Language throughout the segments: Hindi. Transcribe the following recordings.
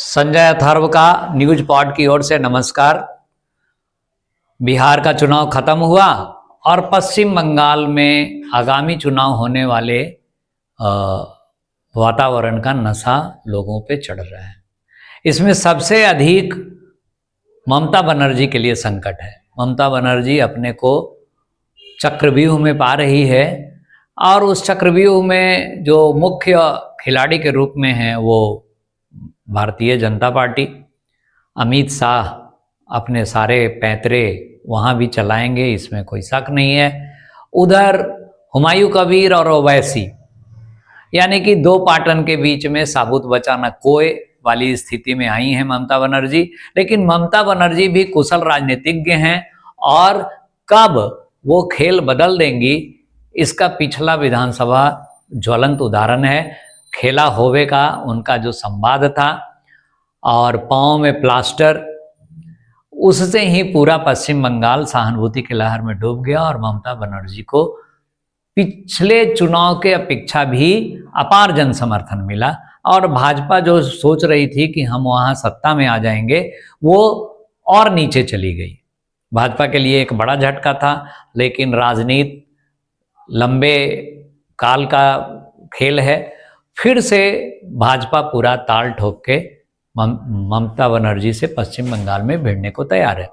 संजय अथर्व का न्यूज पॉड की ओर से नमस्कार। बिहार का चुनाव खत्म हुआ और पश्चिम बंगाल में आगामी चुनाव होने वाले वातावरण का नशा लोगों पे चढ़ रहा है। इसमें सबसे अधिक ममता बनर्जी के लिए संकट है। ममता बनर्जी अपने को चक्रव्यूह में पा रही है और उस चक्रव्यूह में जो मुख्य खिलाड़ी के रूप में है वो भारतीय जनता पार्टी। अमित शाह अपने सारे पैंतरे वहाँ भी चलाएंगे, इसमें कोई शक नहीं है। उधर हुमायूं कबीर और ओवैसी यानी कि दो पाटन के बीच में साबुत बचा न कोय वाली स्थिति में आई हैं ममता बनर्जी। लेकिन ममता बनर्जी भी कुशल राजनीतिज्ञ हैं और कब वो खेल बदल देंगी इसका पिछला विधानसभा ज्वलंत उदाहरण है। खेला होवे का उनका जो संवाद था और पाँव में प्लास्टर, उससे ही पूरा पश्चिम बंगाल सहानुभूति की लहर में डूब गया और ममता बनर्जी को पिछले चुनाव के अपेक्षा भी अपार जन समर्थन मिला। और भाजपा जो सोच रही थी कि हम वहाँ सत्ता में आ जाएंगे वो और नीचे चली गई। भाजपा के लिए एक बड़ा झटका था, लेकिन राजनीति लंबे काल का खेल है। फिर से भाजपा पूरा ताल ठोक के ममता बनर्जी से पश्चिम बंगाल में भिड़ने को तैयार है।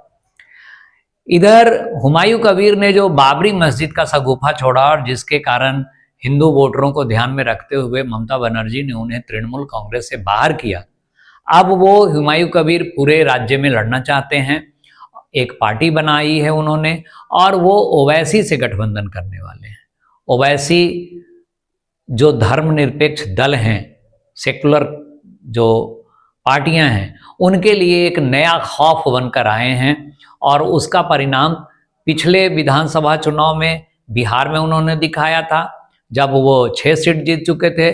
इधर हुमायूं कबीर ने जो बाबरी मस्जिद का शगुफा छोड़ा और जिसके कारण हिंदू वोटरों को ध्यान में रखते हुए ममता बनर्जी ने उन्हें तृणमूल कांग्रेस से बाहर किया। अब वो हुमायूं कबीर पूरे राज्य में लड़ना चाहते हैं। एक पार्टी बनाई है उन्होंने और वो ओवैसी से गठबंधन करने वाले हैं। ओवैसी जो धर्मनिरपेक्ष दल हैं, सेकुलर जो पार्टियां हैं, उनके लिए एक नया खौफ बनकर आए हैं और उसका परिणाम पिछले विधानसभा चुनाव में बिहार में उन्होंने दिखाया था जब वो 6 सीट जीत चुके थे।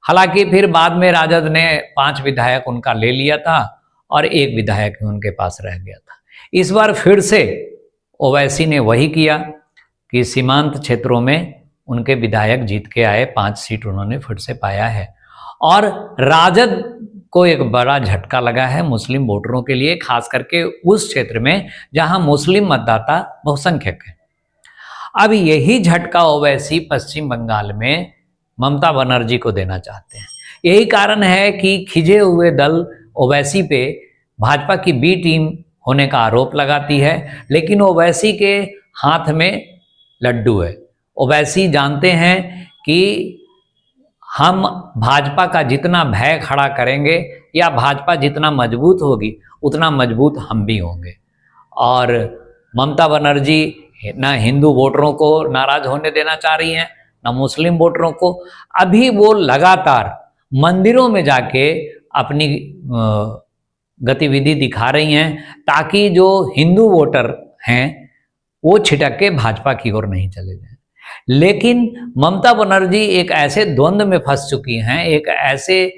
हालांकि फिर बाद में राजद ने 5 विधायक उनका ले लिया था और 1 विधायक उनके पास रह गया था। इस बार फिर से ओवैसी ने वही किया कि सीमांत क्षेत्रों में उनके विधायक जीत के आए, 5 सीट उन्होंने फिर से पाया है। और राजद को एक बड़ा झटका लगा है मुस्लिम वोटरों के लिए, खास करके उस क्षेत्र में जहां मुस्लिम मतदाता बहुसंख्यक हैं। अब यही झटका ओवैसी पश्चिम बंगाल में ममता बनर्जी को देना चाहते हैं। यही कारण है कि खिजे हुए दल ओवैसी पे भाजपा की बी टीम होने का आरोप लगाती है, लेकिन ओवैसी के हाथ में लड्डू है। ओवैसी जानते हैं कि हम भाजपा का जितना भय खड़ा करेंगे या भाजपा जितना मजबूत होगी उतना मजबूत हम भी होंगे। और ममता बनर्जी न हिंदू वोटरों को नाराज होने देना चाह रही हैं, न मुस्लिम वोटरों को। अभी वो लगातार मंदिरों में जाके अपनी गतिविधि दिखा रही हैं ताकि जो हिंदू वोटर हैं वो छिटक के भाजपा की ओर नहीं चले जाएं। लेकिन ममता बनर्जी एक ऐसे द्वंद्व में फंस चुकी हैं, एक ऐसे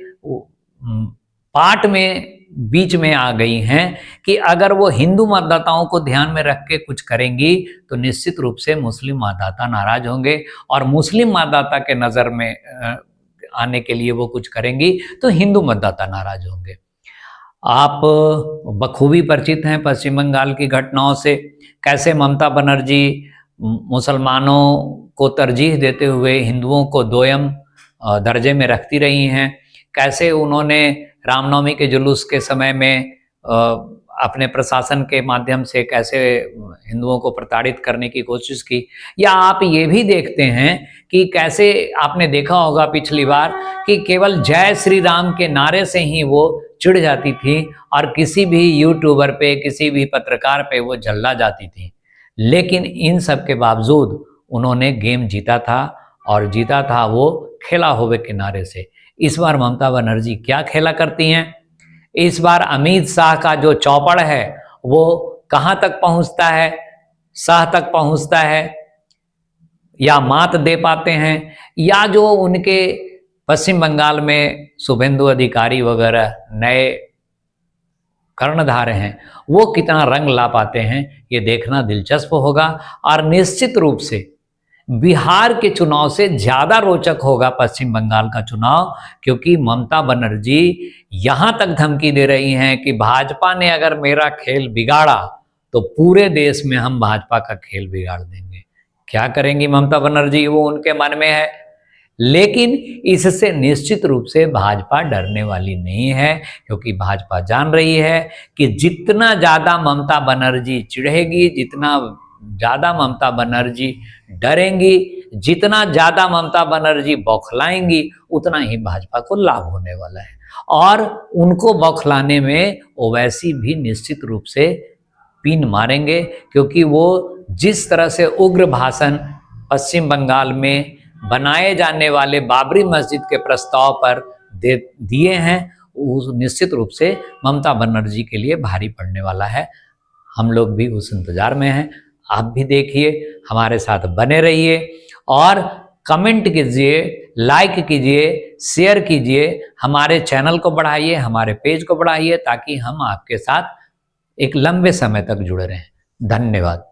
पाट में बीच में आ गई हैं कि अगर वो हिंदू मतदाताओं को ध्यान में रख के कुछ करेंगी तो निश्चित रूप से मुस्लिम मतदाता नाराज होंगे और मुस्लिम मतदाता के नज़र में आने के लिए वो कुछ करेंगी तो हिंदू मतदाता नाराज होंगे। आप बखूबी परिचित हैं पश्चिम बंगाल की घटनाओं से, कैसे ममता बनर्जी मुसलमानों को तरजीह देते हुए हिंदुओं को दोयम दर्जे में रखती रही हैं। कैसे उन्होंने रामनवमी के जुलूस के समय में अपने प्रशासन के माध्यम से कैसे हिंदुओं को प्रताड़ित करने की कोशिश की। या आप ये भी देखते हैं कि कैसे आपने देखा होगा पिछली बार कि केवल जय श्री राम के नारे से ही वो चिढ़ जाती थी और किसी भी यूट्यूबर पे, किसी भी पत्रकार पे वो जल्ला जाती थी। लेकिन इन सब के बावजूद उन्होंने गेम जीता था और जीता था वो खेला होवे किनारे से। इस बार ममता बनर्जी क्या खेला करती हैं? इस बार अमित शाह का जो चौपड़ है वो कहाँ तक पहुँचता है? शाह तक पहुँचता है या मात दे पाते हैं, या जो उनके पश्चिम बंगाल में शुभेंदु अधिकारी वगैरह नए कर्णधार हैं वो कितना रंग ला पाते हैं, ये देखना दिलचस्प होगा। और निश्चित रूप से बिहार के चुनाव से ज्यादा रोचक होगा पश्चिम बंगाल का चुनाव, क्योंकि ममता बनर्जी यहां तक धमकी दे रही हैं कि भाजपा ने अगर मेरा खेल बिगाड़ा तो पूरे देश में हम भाजपा का खेल बिगाड़ देंगे। क्या करेंगी ममता बनर्जी, वो उनके मन में है। लेकिन इससे निश्चित रूप से भाजपा डरने वाली नहीं है, क्योंकि भाजपा जान रही है कि जितना ज्यादा ममता बनर्जी चिढ़ेगी, जितना ज्यादा ममता बनर्जी डरेंगी, जितना ज्यादा ममता बनर्जी बौखलाएंगी, उतना ही भाजपा को लाभ होने वाला है। और उनको बौखलाने में ओवैसी भी निश्चित रूप से पिन मारेंगे, क्योंकि वो जिस तरह से उग्र भाषण पश्चिम बंगाल में बनाए जाने वाले बाबरी मस्जिद के प्रस्ताव पर दिए हैं, वो निश्चित रूप से ममता बनर्जी के लिए भारी पड़ने वाला है। हम लोग भी उस इंतजार में हैं। आप भी देखिए, हमारे साथ बने रहिए और कमेंट कीजिए, लाइक कीजिए, शेयर कीजिए, हमारे चैनल को बढ़ाइए, हमारे पेज को बढ़ाइए, ताकि हम आपके साथ एक लंबे समय तक जुड़े रहें। धन्यवाद।